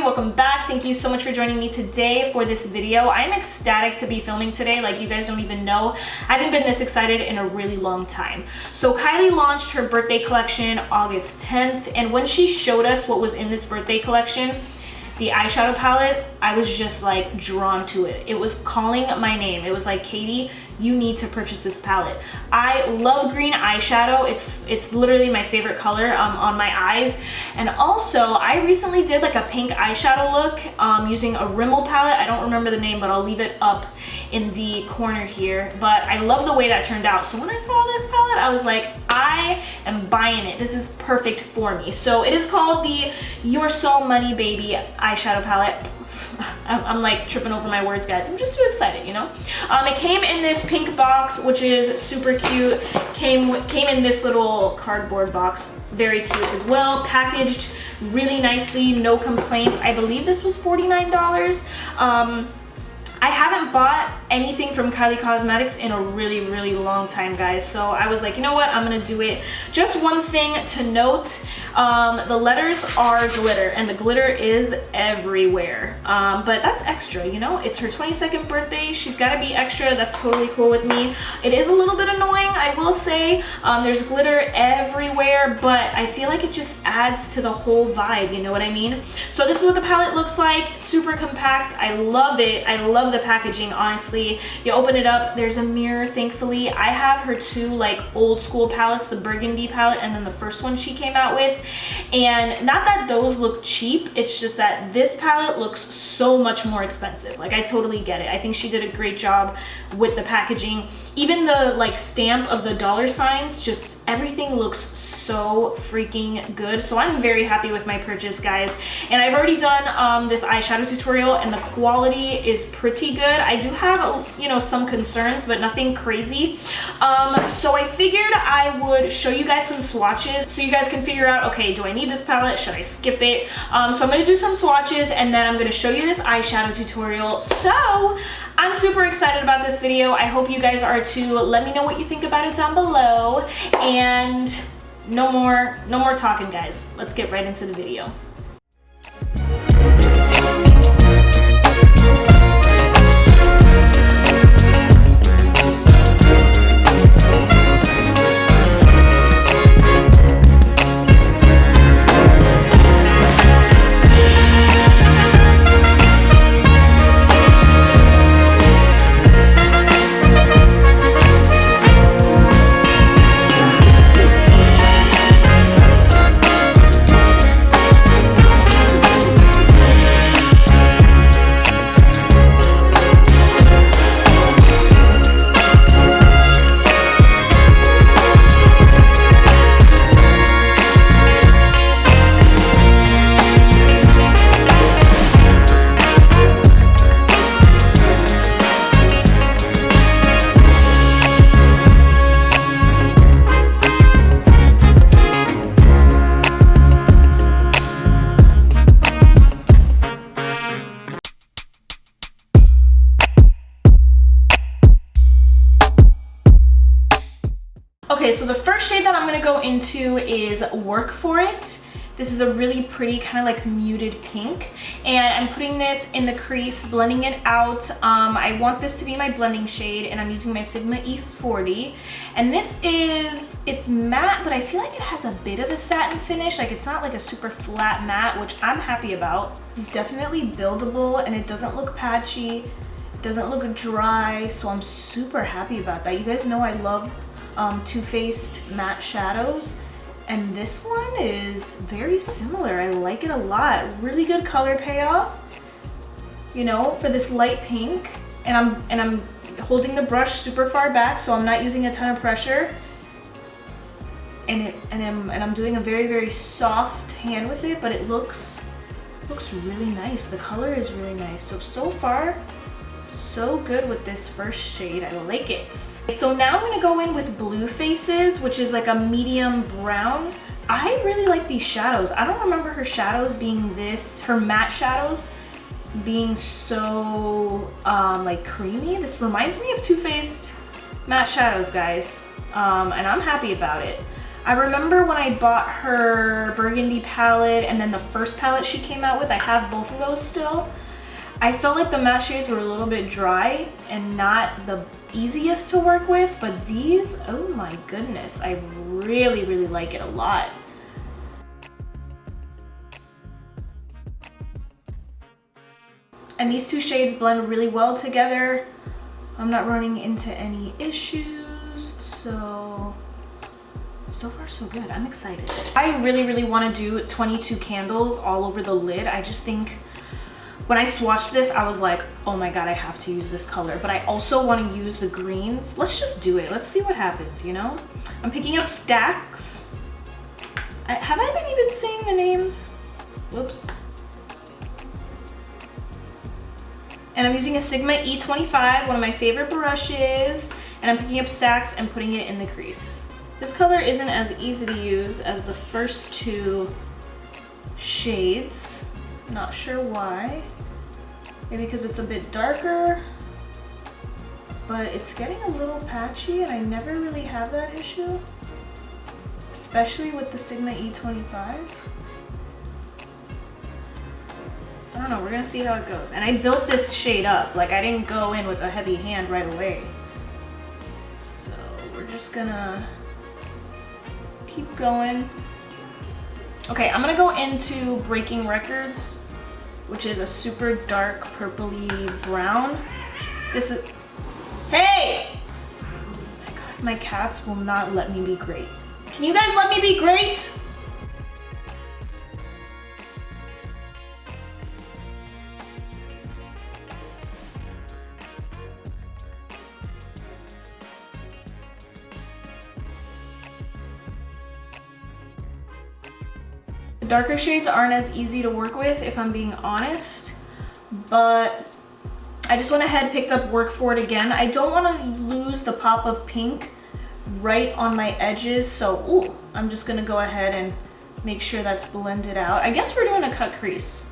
welcome back. Thank you so much for joining me today for this video. I'm ecstatic to be filming today, like you guys don't even know. I haven't been this excited in a really long time. So Kylie launched her birthday collection August 10th, and when she showed us what was in this birthday collection, the eyeshadow palette, I was just like drawn to it. It was calling my name. It was like, Katie, you need to purchase this palette. I love green eyeshadow. It's literally my favorite color on my eyes. And also, I recently did like a pink eyeshadow look using a Rimmel palette. I don't remember the name, but I'll leave it up in the corner here. But I love the way that turned out. So when I saw this palette, I was like, I am buying it. This is perfect for me. So it is called the You're So Money Baby eyeshadow palette. I'm like tripping over my words, guys. I'm just too excited, you know? It came in this pink box, which is super cute. Came in this little cardboard box, very cute as well. Packaged really nicely, no complaints. I believe this was $49. I haven't bought anything from Kylie Cosmetics in a really long time, guys. So I was like, you know what? I'm gonna do it. Just one thing to note, the letters are glitter and the glitter is everywhere. But that's extra, you know? It's her 22nd birthday. She's gotta be extra. That's totally cool with me. It is a little bit annoying, I will say. There's glitter everywhere, but I feel like it just adds to the whole vibe, you know what I mean? So this is what the palette looks like. Super compact. I love it. I love the packaging, honestly. You open it up, there's a mirror, thankfully. I have her two like old school palettes, the burgundy palette and then the first one she came out with. And not that those look cheap, it's just that this palette looks so much more expensive. Like, I totally get it. I think she did a great job with the packaging. Even the like stamp of the dollar signs, just everything looks so freaking good. So I'm very happy with my purchase, guys. And I've already done this eyeshadow tutorial and the quality is pretty good. I do have, you know, some concerns, but nothing crazy. So I figured I would show you guys some swatches so you guys can figure out, okay, do I need this palette? Should I skip it? So I'm gonna do some swatches and then I'm gonna show you this eyeshadow tutorial. So I'm super excited about this video. I hope you guys are too. Let me know what you think about it down below. And no more talking, guys. Let's get right into the video. Okay, so the first shade that I'm gonna go into is Work For It. This is a really pretty kind of like muted pink, and I'm putting this in the crease, blending it out. I want this to be my blending shade, and I'm using my Sigma E40. And this is, it's matte, but I feel like it has a bit of a satin finish. Like, it's not like a super flat matte, which I'm happy about. It's definitely buildable, and it doesn't look patchy. It doesn't look dry, so I'm super happy about that. You guys know I love Too Faced matte shadows, and this one is very similar. I like it a lot. Really good color payoff, you know, for this light pink. And I'm holding the brush super far back, so I'm not using a ton of pressure. And I'm doing a very soft hand with it, but it looks really nice. The color is really nice. So far, so good with this first shade. I like it. So now I'm gonna go in with Blue Faces, which is like a medium brown. I really like these shadows. I don't remember her shadows being this, her matte shadows being so like creamy. This reminds me of Too Faced matte shadows, guys. And I'm happy about it. I remember when I bought her burgundy palette and then the first palette she came out with, I have both of those still. I felt like the matte shades were a little bit dry and not the easiest to work with, but these, oh my goodness, I really, really like it a lot. And these two shades blend really well together. I'm not running into any issues, so far so good. I'm excited. I really, really want to do 22 candles all over the lid. I just think when I swatched this, I was like, oh my God, I have to use this color. But I also want to use the greens. Let's just do it. Let's see what happens, you know? I'm picking up stacks. Have I been even saying the names? Whoops. And I'm using a Sigma E25, one of my favorite brushes. And I'm picking up stacks and putting it in the crease. This color isn't as easy to use as the first two shades. Not sure why. Maybe because it's a bit darker, but it's getting a little patchy and I never really have that issue, especially with the Sigma E25. I don't know, we're gonna see how it goes. And I built this shade up, like I didn't go in with a heavy hand right away. So we're just gonna keep going. Okay, I'm gonna go into Breaking Records, which is a super dark purpley brown. This is, hey! Oh my God, my cats will not let me be great. Can you guys let me be great? The darker shades aren't as easy to work with, if I'm being honest, but I just went ahead, picked up Work For It again. I don't want to lose the pop of pink right on my edges, so ooh, I'm just gonna go ahead and make sure that's blended out. I guess we're doing a cut crease,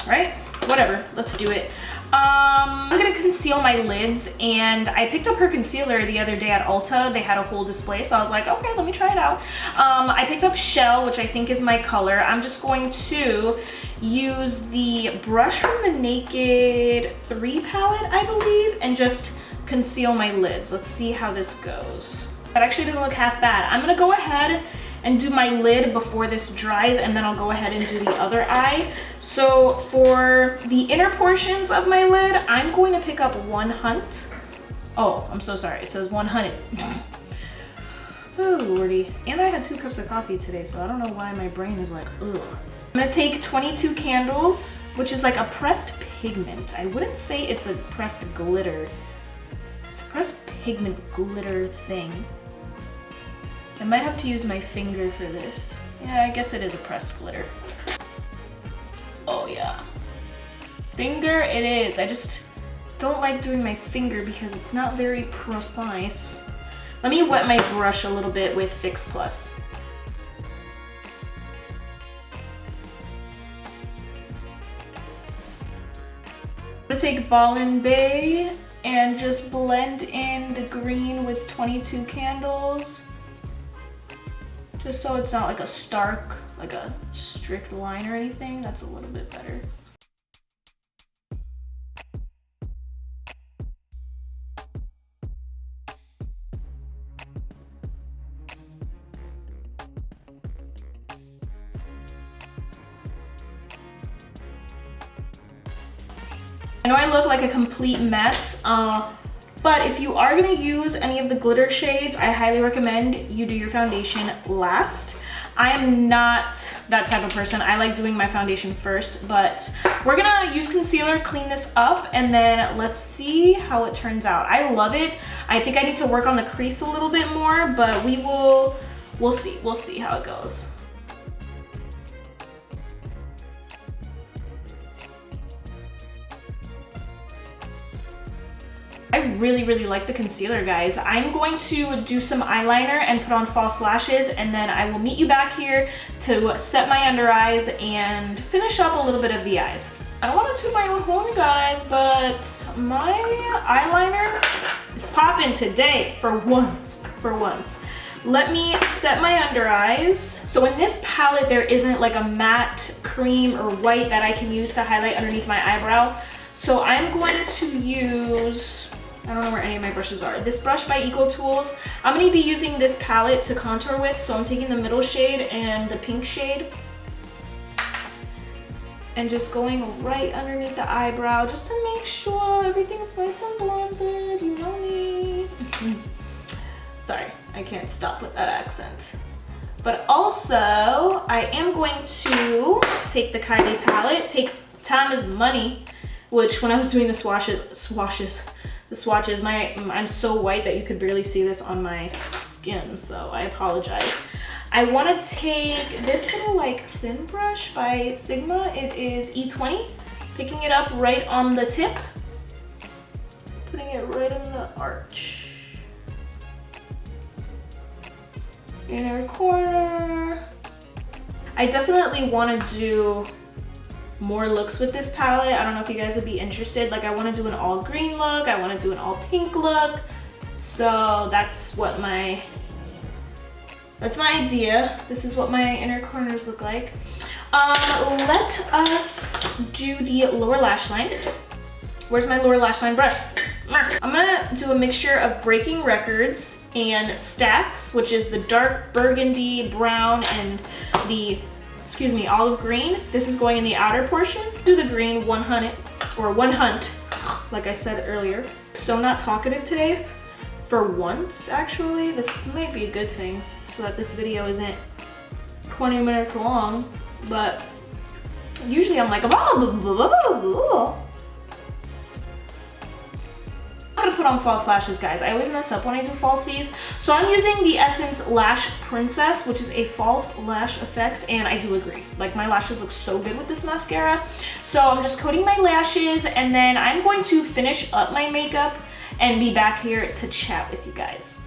right? Whatever, let's do it. I'm gonna conceal my lids, and I picked up her concealer the other day at Ulta. They had a whole display, so I was like, okay, let me try it out. I picked up Shell, which I think is my color. I'm just going to use the brush from the Naked 3 palette, I believe, and just conceal my lids. Let's see how this goes. That actually doesn't look half bad. I'm gonna go ahead and do my lid before this dries, and then I'll go ahead and do the other eye. So for the inner portions of my lid, I'm going to pick up 100. Oh, I'm so sorry, it says 100. Oh lordy. And I had 2 cups of coffee today, so I don't know why my brain is like, ugh. I'm gonna take 22 candles, which is like a pressed pigment. I wouldn't say it's a pressed glitter. It's a pressed pigment glitter thing. I might have to use my finger for this. Yeah, I guess it is a pressed glitter. Oh yeah. Finger it is. I just don't like doing my finger because it's not very precise. Let me wet my brush a little bit with Fix Plus. I'm gonna take Ballin' Bay and just blend in the green with 22 candles. Just so it's not like a stark, like a strict line or anything. That's a little bit better. I know I look like a complete mess, but if you are gonna use any of the glitter shades, I highly recommend you do your foundation last. I am not that type of person. I like doing my foundation first, but we're gonna use concealer, clean this up, and then let's see how it turns out. I love it. I think I need to work on the crease a little bit more, but we'll see how it goes. I really, really like the concealer, guys. I'm going to do some eyeliner and put on false lashes, and then I will meet you back here to set my under eyes and finish up a little bit of the eyes. I don't want to toot my own horn, guys, but my eyeliner is popping today for once. Let me set my under eyes. So in this palette, there isn't like a matte cream or white that I can use to highlight underneath my eyebrow. So I'm going to use, I don't know where any of my brushes are. This brush by Eco Tools. I'm going to be using this palette to contour with. So I'm taking the middle shade and the pink shade and just going right underneath the eyebrow just to make sure everything's nice and blended. You know me. Sorry, I can't stop with that accent. But also, I am going to take the Kylie palette, take Time is Money, which when I was doing the swatches, I'm so white that you could barely see this on my skin, so I apologize. I want to take this little like thin brush by Sigma. It is E20, picking it up right on the tip, putting it right in the arch. Inner corner. I definitely want to do more looks with this palette. I don't know if you guys would be interested. Like I want to do an all green look. I want to do an all pink look. So that's what that's my idea. This is what my inner corners look like. Let us do the lower lash line. Where's my lower lash line brush? I'm gonna do a mixture of Breaking Records and Stacks, which is the dark burgundy brown and the, excuse me, olive green. This is going in the outer portion. Do the green 100 or 100, like I said earlier. So not talkative today. For once, actually, this might be a good thing so that this video isn't 20 minutes long, but usually I'm like, blah, blah, blah, blah, blah. I'm gonna put on false lashes, guys. I always mess up when I do falsies. So I'm using the Essence Lash Princess, which is a false lash effect, and I do agree. Like my lashes look so good with this mascara. So I'm just coating my lashes, and then I'm going to finish up my makeup and be back here to chat with you guys.